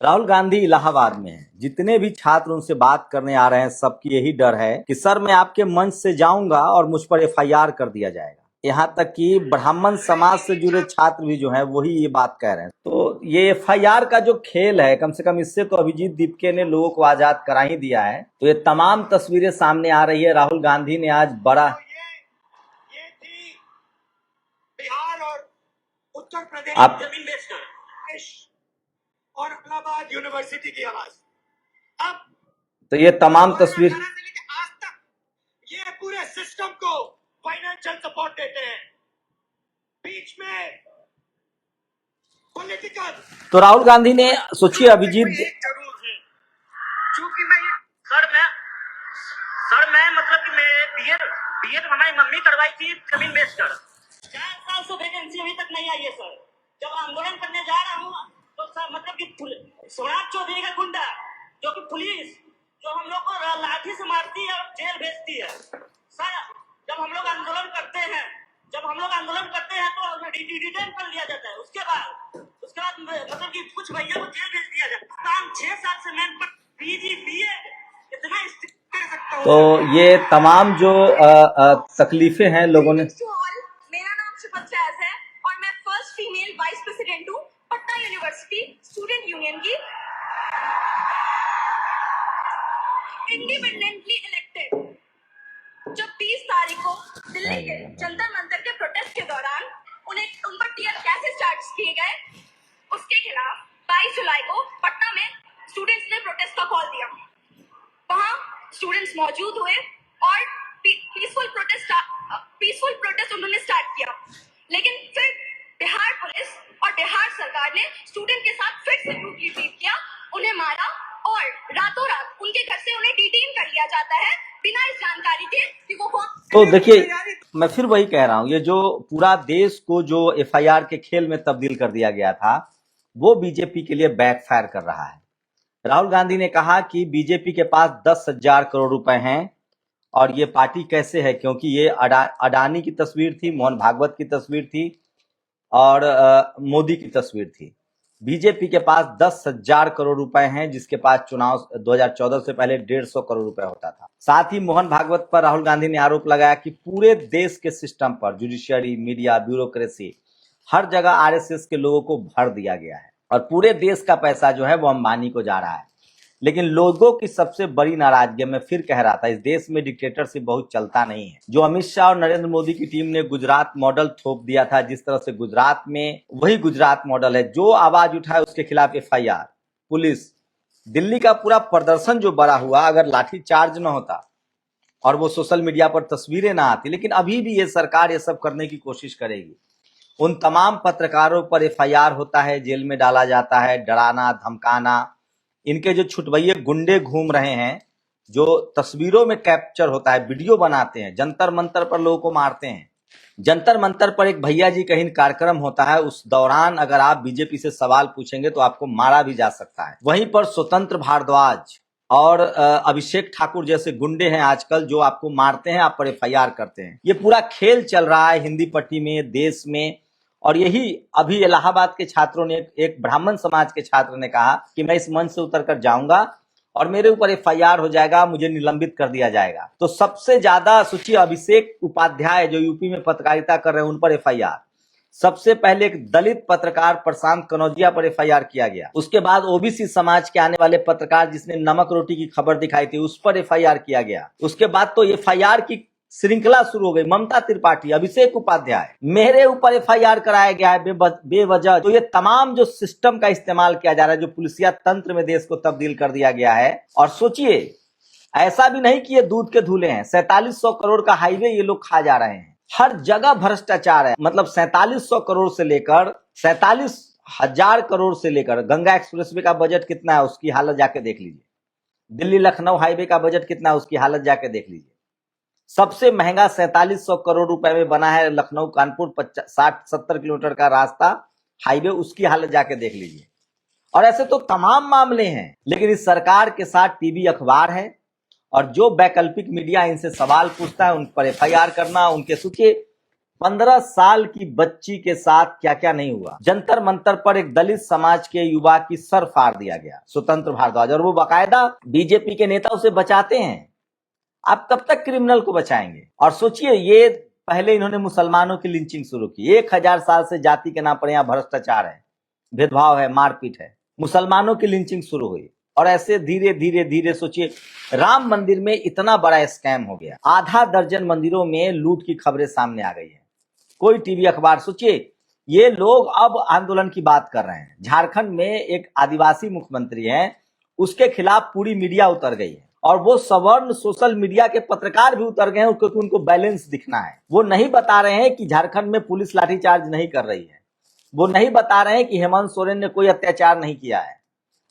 राहुल गांधी इलाहाबाद में हैं। जितने भी छात्र उनसे बात करने आ रहे हैं सबकी यही डर है कि सर मैं आपके मंच से जाऊंगा और मुझ पर एफआईआर कर दिया जाएगा। यहाँ तक कि ब्राह्मण समाज से जुड़े छात्र भी जो हैं वही ये बात कह रहे हैं। तो ये एफआईआर का जो खेल है, कम से कम इससे तो अभिजीत दीपके ने लोगों को आजाद करा ही दिया है। तो ये तमाम तस्वीरें सामने आ रही है। राहुल गांधी ने आज बड़ा ये थी बिहार और उत्तर प्रदेश आप जमीन बेचकर और इलाहाबाद यूनिवर्सिटी की आवाज। अब तो ये तमाम तस्वीर आज तक ये पूरे सिस्टम को फाइनेंशियल सपोर्ट देते हैं, बीच में पॉलिटिकल। तो राहुल गांधी ने सोचिए अभिजीत जरूर है क्योंकि मैं मतलब कि मैं बीएड हमारी मम्मी करवाई थी जमीन बेचकर। 4 साल से वैकेंसी अभी तक नहीं आई है सर। जब आंदोलन करने जा रहा हूँ तो सर मतलब कि सोमनाथ चौधरी का गुंडा जो कि पुलिस जो हम लोग को लाठी से मारती है और जेल भेजती है सर। जब हम लोग आंदोलन करते हैं तो डिटेन कर लिया जाता है। उसके बाद मतलब कि कुछ भैया को जेल भेज दिया जाता है। काम 6 साल से मैं पीजी बीए इतना कर सकता हूँ। तो ये तमाम जो तकलीफें हैं लोगों ने। मेरा नाम शुभत व्यास है और मैं फर्स्ट फीमेल वाइस प्रेसिडेंट हूँ पटना यूनिवर्सिटी स्टूडेंट यूनियन की, इंडिपेंडेंटली इलेक्टेड। जब 20 तारीख को दिल्ली के जंतर मंतर के प्रोटेस्ट के दौरान उन पर टीयर गैस स्टार्ट किए गए, उसके खिलाफ 22 जुलाई को पटना में स्टूडेंट्स ने प्रोटेस्ट का कॉल दिया। वहां स्टूडेंट्स मौजूद हुए और पीसफुल प्रोटेस्ट उन्होंने स्टार्ट किया। लेकिन फिर बिहार पुलिस और बिहार सरकार ने स्टूडेंट के साथ फिर से ब्रूटली ट्रीट किया, उन्हें मारा और रातों रात उनके घर से उन्हें डिटेन कर लिया जाता है बिना इस जानकारी के कि वो कौन। तो देखिए मैं फिर वही कह रहा हूँ, ये जो पूरा देश को जो एफआईआर के खेल में तब्दील कर दिया गया था वो बीजेपी के लिए बैकफायर कर रहा है। राहुल गांधी ने कहा कि बीजेपी के पास 10,000 करोड़ रुपए हैं और ये पार्टी कैसे है, क्योंकि ये अडानी की तस्वीर थी, मोहन भागवत की तस्वीर थी और मोदी की तस्वीर थी। बीजेपी के पास 10,000 करोड़ रुपए हैं, जिसके पास चुनाव 2014 से पहले 150 करोड़ रुपए होता था। साथ ही मोहन भागवत पर राहुल गांधी ने आरोप लगाया कि पूरे देश के सिस्टम पर, जुडिशियरी, मीडिया, ब्यूरोक्रेसी, हर जगह आरएसएस के लोगों को भर दिया गया है और पूरे देश का पैसा जो है वो अंबानी को जा रहा है। लेकिन लोगों की सबसे बड़ी नाराजगी, मैं फिर कह रहा था, इस देश में डिक्टेटरशिप बहुत चलता नहीं है। जो अमित शाह और नरेंद्र मोदी की टीम ने गुजरात मॉडल थोप दिया था, जिस तरह से गुजरात में वही गुजरात मॉडल है। जो आवाज उठाए उसके खिलाफ एफआईआर, पुलिस, दिल्ली का पूरा प्रदर्शन जो बड़ा हुआ, अगर लाठी चार्ज न होता और वो सोशल मीडिया पर तस्वीरें ना आती, लेकिन अभी भी ये सरकार ये सब करने की कोशिश करेगी। उन तमाम पत्रकारों पर एफआईआर होता है, जेल में डाला जाता है, डराना धमकाना। इनके जो छुटभैये गुंडे घूम रहे हैं, जो तस्वीरों में कैप्चर होता है, वीडियो बनाते हैं, जंतर मंतर पर लोगों को मारते हैं। जंतर मंतर पर एक भैया जी कहीं कार्यक्रम होता है, उस दौरान अगर आप बीजेपी से सवाल पूछेंगे तो आपको मारा भी जा सकता है। वहीं पर स्वतंत्र भारद्वाज और अभिषेक ठाकुर जैसे गुंडे हैं आजकल, जो आपको मारते हैं, आप पर एफआईआर करते हैं। ये पूरा खेल चल रहा है हिंदी पट्टी में, देश में। और यही अभी इलाहाबाद के छात्रों ने, एक ब्राह्मण समाज के छात्र ने कहा कि मैं इस मंच से उतर कर जाऊंगा और मेरे ऊपर एफआईआर हो जाएगा, मुझे निलंबित कर दिया जाएगा। तो सबसे ज्यादा सोचिए, अभिषेक उपाध्याय जो यूपी में पत्रकारिता कर रहे हैं, उन पर एफआईआर। सबसे पहले एक दलित पत्रकार प्रशांत कनौजिया पर एफआईआर किया गया। उसके बाद ओबीसी समाज के आने वाले पत्रकार जिसने नमक रोटी की खबर दिखाई थी, उस पर एफआईआर किया गया। उसके बाद तो एफआईआर की श्रृंखला शुरू हो गई। ममता त्रिपाठी, अभिषेक उपाध्याय, मेरे ऊपर एफआईआर कराया गया है बेवजह। तो ये तमाम जो सिस्टम का इस्तेमाल किया जा रहा है, जो पुलिसिया तंत्र में देश को तब्दील कर दिया गया है। और सोचिए, ऐसा भी नहीं कि ये दूध के धूले हैं। 4700 करोड़ का हाईवे ये लोग खा जा रहे हैं। हर जगह भ्रष्टाचार है। मतलब 4700 करोड़ से लेकर 47,000 करोड़ से लेकर गंगा एक्सप्रेसवे का बजट कितना है, उसकी हालत जाके देख लीजिए। दिल्ली लखनऊ हाईवे का बजट कितना है, उसकी हालत जाके देख लीजिए। सबसे महंगा 4700 करोड़ रुपए में बना है लखनऊ कानपुर 60-70 किलोमीटर का रास्ता हाईवे, उसकी हालत जाके देख लीजिए। और ऐसे तो तमाम मामले हैं। लेकिन इस सरकार के साथ टीवी अखबार है और जो वैकल्पिक मीडिया इनसे सवाल पूछता है उन पर एफआईआर करना, उनके सोचिए 15 साल की बच्ची के साथ क्या क्या नहीं हुआ। जंतर मंतर पर एक दलित समाज के युवा की सर फाड़ दिया गया, स्वतंत्र भारद्वाज, और वो बाकायदा बीजेपी के नेता उसे बचाते हैं। आप कब तक क्रिमिनल को बचाएंगे? और सोचिए, ये पहले इन्होंने मुसलमानों की लिंचिंग शुरू की। 1000 साल से जाति के नाम पर यहाँ भ्रष्टाचार है, भेदभाव है, मारपीट है। मुसलमानों की लिंचिंग शुरू हुई और ऐसे धीरे धीरे धीरे सोचिए राम मंदिर में इतना बड़ा स्कैम हो गया। आधा दर्जन मंदिरों में लूट की खबरें सामने आ गई है। कोई टीवी अखबार, सोचिए ये लोग अब आंदोलन की बात कर रहे हैं। झारखंड में एक आदिवासी मुख्यमंत्री है, उसके खिलाफ पूरी मीडिया उतर गई है और वो सवर्ण सोशल मीडिया के पत्रकार भी उतर गए हैं क्योंकि उनको बैलेंस दिखना है। वो नहीं बता रहे हैं कि झारखंड में पुलिस लाठीचार्ज नहीं कर रही है, वो नहीं बता रहे हैं कि हेमंत सोरेन ने कोई अत्याचार नहीं किया है,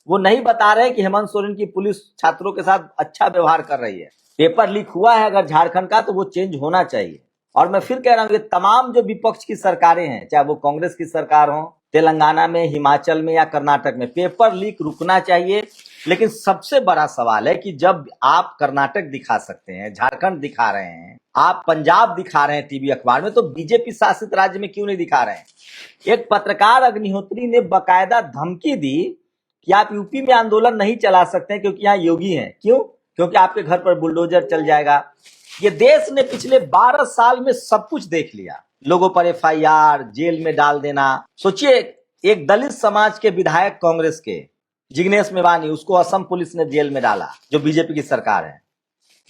वो नहीं बता रहे हैं कि हेमंत सोरेन की पुलिस छात्रों के साथ अच्छा व्यवहार कर रही है। पेपर लीक हुआ है अगर झारखंड का, तो वो चेंज होना चाहिए। और मैं फिर कह रहा हूं कि तमाम जो विपक्ष की सरकारें हैं, चाहे वो कांग्रेस की सरकार हो, तेलंगाना में, हिमाचल में या कर्नाटक में, पेपर लीक रुकना चाहिए। लेकिन सबसे बड़ा सवाल है कि जब आप कर्नाटक दिखा सकते हैं, झारखंड दिखा रहे हैं, आप पंजाब दिखा रहे हैं टीवी अखबार में, तो बीजेपी शासित राज्य में क्यों नहीं दिखा रहे हैं? एक पत्रकार अग्निहोत्री ने बकायदा धमकी दी कि आप यूपी में आंदोलन नहीं चला सकते क्योंकि यहाँ योगी हैं। क्यों? क्योंकि आपके घर पर बुलडोजर चल जाएगा। ये देश ने पिछले 12 साल में सब कुछ देख लिया, लोगों पर FIR, जेल में डाल देना। सोचिए एक दलित समाज के विधायक कांग्रेस के जिग्नेश मेवानी, उसको असम पुलिस ने जेल में डाला, जो बीजेपी की सरकार है।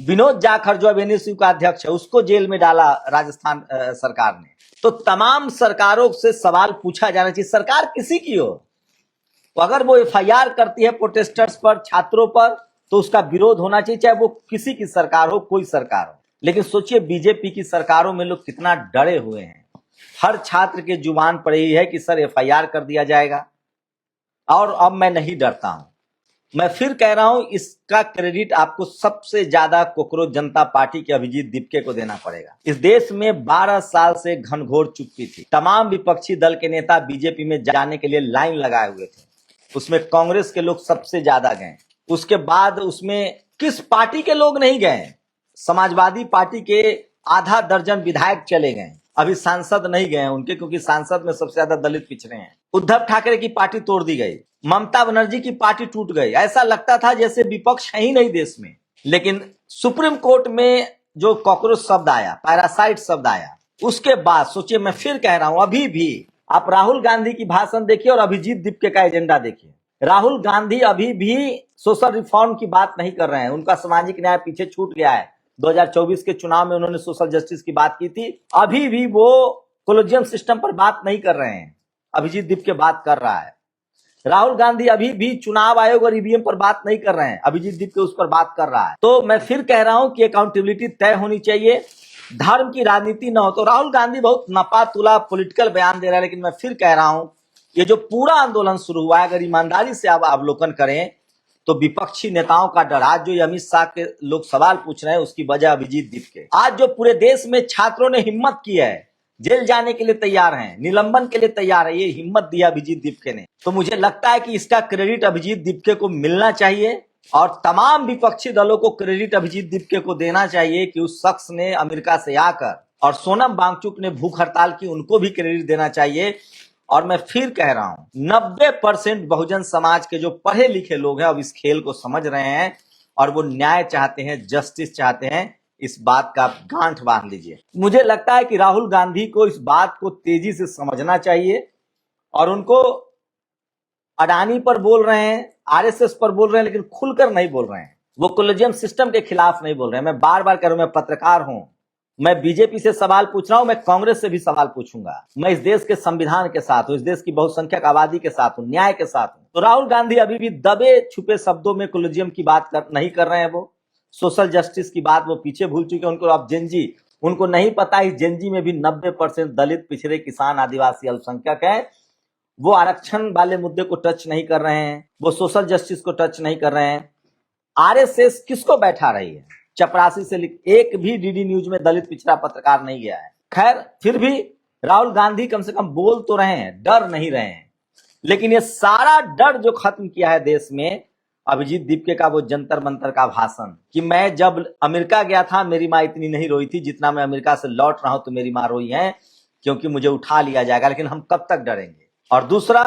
विनोद जाखड़ जो अब NSU का अध्यक्ष है, उसको जेल में डाला राजस्थान सरकार ने। तो तमाम सरकारों से सवाल पूछा जाना चाहिए, सरकार किसी की हो, तो अगर वो FIR करती है प्रोटेस्टर्स पर, छात्रों पर, तो उसका विरोध होना चाहिए, चाहे वो किसी की सरकार हो, कोई सरकार हो। लेकिन सोचिए बीजेपी की सरकारों में लोग कितना डरे हुए हैं। हर छात्र के जुबान पर यही है कि सर FIR कर दिया जाएगा। और अब मैं नहीं डरता हूं, मैं फिर कह रहा हूं, इसका क्रेडिट आपको सबसे ज्यादा कोकरोच जनता पार्टी के अभिजीत दीपके को देना पड़ेगा। इस देश में 12 साल से घनघोर चुप्पी थी। तमाम विपक्षी दल के नेता बीजेपी में जाने के लिए लाइन लगाए हुए थे, उसमें कांग्रेस के लोग सबसे ज्यादा गए। उसके बाद उसमें किस पार्टी के लोग नहीं गए? समाजवादी पार्टी के आधा दर्जन विधायक चले गए, अभी सांसद नहीं गए उनके, क्योंकि सांसद में सबसे ज्यादा दलित पिछड़े हैं। उद्धव ठाकरे की पार्टी तोड़ दी गई, ममता बनर्जी की पार्टी टूट गई। ऐसा लगता था जैसे विपक्ष है ही नहीं देश में। लेकिन सुप्रीम कोर्ट में जो कॉकरोच शब्द आया, पैरासाइट शब्द आया, उसके बाद सोचिए, मैं फिर कह रहा हूं, अभी भी आप राहुल गांधी की भाषण देखिए और अभिजीत दीपके का एजेंडा देखिए। राहुल गांधी अभी भी सोशल रिफॉर्म की बात नहीं कर रहे हैं, उनका सामाजिक न्याय पीछे छूट गया है। 2024 के चुनाव में उन्होंने सोशल जस्टिस की बात की थी, अभी भी वो कोलेजियम सिस्टम पर बात नहीं कर रहे हैं, अभिजीत दीपके बात कर रहा है। राहुल गांधी अभी भी चुनाव आयोग और EVM पर बात नहीं कर रहे हैं, अभिजीत दीपके उस पर बात कर रहा है। तो मैं फिर कह रहा हूं कि अकाउंटेबिलिटी तय होनी चाहिए, धर्म की राजनीति न हो। तो राहुल गांधी बहुत नपा तुला पॉलिटिकल बयान दे रहा है, लेकिन मैं फिर कह रहा हूं, ये जो पूरा आंदोलन शुरू हुआ है, अगर ईमानदारी से आप अवलोकन करें तो विपक्षी नेताओं का डर। आज जो अमित शाह के लोग सवाल पूछ रहे हैं, उसकी वजह अभिजीत दीपके। आज जो पूरे देश में छात्रों ने हिम्मत की है, जेल जाने के लिए तैयार हैं, निलंबन के लिए तैयार है, ये हिम्मत दिया अभिजीत दीपके ने। तो मुझे लगता है कि इसका क्रेडिट अभिजीत दीपके को मिलना चाहिए और तमाम विपक्षी दलों को क्रेडिट अभिजीत दीपके को देना चाहिए कि उस शख्स ने अमेरिका से आकर, और सोनम वांगचुक ने भूख हड़ताल की, उनको भी क्रेडिट देना चाहिए। और मैं फिर कह रहा हूं, 90% बहुजन समाज के जो पढ़े लिखे लोग हैं अब इस खेल को समझ रहे हैं और वो न्याय चाहते हैं, जस्टिस चाहते हैं। इस बात का गांठ बांध लीजिए। मुझे लगता है कि राहुल गांधी को इस बात को तेजी से समझना चाहिए और उनको अडानी पर बोल रहे हैं, RSS पर बोल रहे हैं, लेकिन खुलकर नहीं बोल रहे हैं। वो कोलेजियम सिस्टम के खिलाफ नहीं बोल रहे हैं। मैं बार बार कह रहा हूं, मैं पत्रकार हूं, मैं बीजेपी से सवाल पूछ रहा हूं, मैं कांग्रेस से भी सवाल पूछूंगा। मैं इस देश के संविधान के साथ हूं, इस देश की बहुसंख्यक आबादी के साथ हूं, न्याय के साथ हूं। तो राहुल गांधी अभी भी दबे छुपे शब्दों में कोलेजियम की बात नहीं कर रहे हैं। वो सोशल जस्टिस की बात वो पीछे भूल चुके हैं। उनको अब जेनजी, उनको नहीं पता है जेनजी में भी 90% दलित, पिछड़े, किसान, आदिवासी, अल्पसंख्यक है। वो आरक्षण वाले मुद्दे को टच नहीं कर रहे हैं, वो सोशल जस्टिस को टच नहीं कर रहे हैं। RSS किसको बैठा रही है? चपरासी से एक भी DD न्यूज में दलित पिछड़ा पत्रकार नहीं गया है। खैर, फिर भी राहुल गांधी कम से कम बोल तो रहे हैं, डर नहीं रहे हैं। लेकिन ये सारा डर जो खत्म किया है देश में अभिजीत दीपके का वो जंतर मंतर का भाषण कि मैं जब अमेरिका गया था मेरी माँ इतनी नहीं रोई थी जितना मैं अमेरिका से लौट रहा हूं तो मेरी माँ रोई है, क्योंकि मुझे उठा लिया जाएगा। लेकिन हम कब तक डरेंगे? और दूसरा,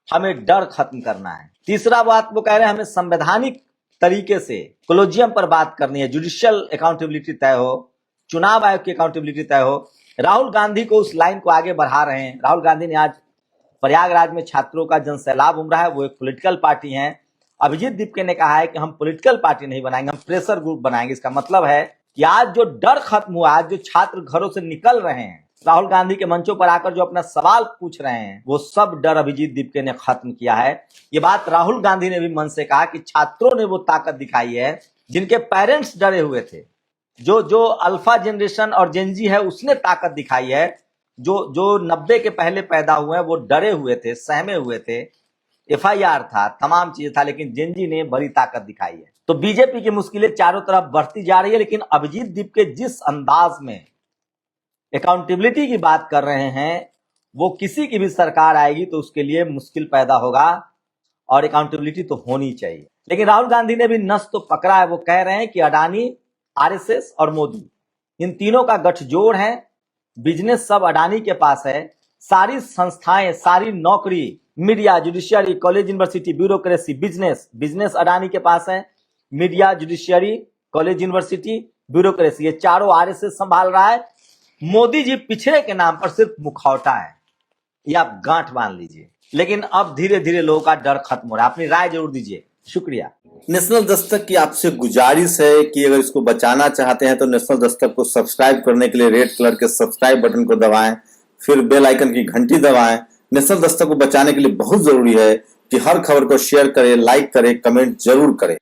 हमें डर खत्म करना है। तीसरा बात वो कह रहे हैं हमें संवैधानिक तरीके से कोलोजियम पर बात करनी है, जुडिशियल अकाउंटेबिलिटी तय हो, चुनाव आयोग की अकाउंटेबिलिटी तय हो। राहुल गांधी को उस लाइन को आगे बढ़ा रहे हैं। राहुल गांधी ने आज प्रयागराज में छात्रों का जनसैलाब उमड़ा है, वो एक पॉलिटिकल पार्टी है। अभिजीत दीपके ने कहा है कि हम पॉलिटिकल पार्टी नहीं बनाएंगे, हम प्रेशर ग्रुप बनाएंगे। इसका मतलब है कि आज जो डर खत्म हुआ, आज जो छात्र घरों से निकल रहे हैं, राहुल गांधी के मंचों पर आकर जो अपना सवाल पूछ रहे हैं, वो सब डर अभिजीत दीपके ने खत्म किया है। ये बात राहुल गांधी ने भी मन से कहा कि छात्रों ने वो ताकत दिखाई है जिनके पेरेंट्स डरे हुए थे। जो अल्फा जनरेशन और जेनजी है उसने ताकत दिखाई है। जो 90 के पहले पैदा हुए हैं वो डरे हुए थे, सहमे हुए थे, एफआईआर था, तमाम चीजें था, लेकिन जेनजी ने बड़ी ताकत दिखाई है। तो बीजेपी की मुश्किलें चारों तरफ बढ़ती जा रही है, लेकिन अभिजीत दीपके जिस अंदाज में अकाउंटेबिलिटी की बात कर रहे हैं, वो किसी की भी सरकार आएगी तो उसके लिए मुश्किल पैदा होगा, और अकाउंटेबिलिटी तो होनी चाहिए। लेकिन राहुल गांधी ने भी नस तो पकड़ा है। वो कह रहे हैं कि अडानी, आरएसएस और मोदी, इन तीनों का गठजोड़ है। बिजनेस सब अडानी के पास है। सारी संस्थाएं, सारी नौकरी, media, judiciary, college, university, bureaucracy, business Adani के पास है। Media, judiciary, college, university, bureaucracy, ये चारों आरएसएस संभाल रहा है। मोदी जी पिछड़े के नाम पर सिर्फ मुखौटा है, ये आप गांठ बांध लीजिए। लेकिन अब धीरे धीरे लोगों का डर खत्म हो रहा है। अपनी राय जरूर दीजिए। शुक्रिया। नेशनल दस्तक की आपसे गुजारिश है कि अगर इसको बचाना चाहते हैं तो नेशनल दस्तक को सब्सक्राइब करने के लिए रेड कलर के सब्सक्राइब बटन को दबाएं, फिर बेल आइकन की घंटी दबाएं। नेशनल दस्तक को बचाने के लिए बहुत जरूरी है कि हर खबर को शेयर करें, लाइक करें, कमेंट जरूर करें।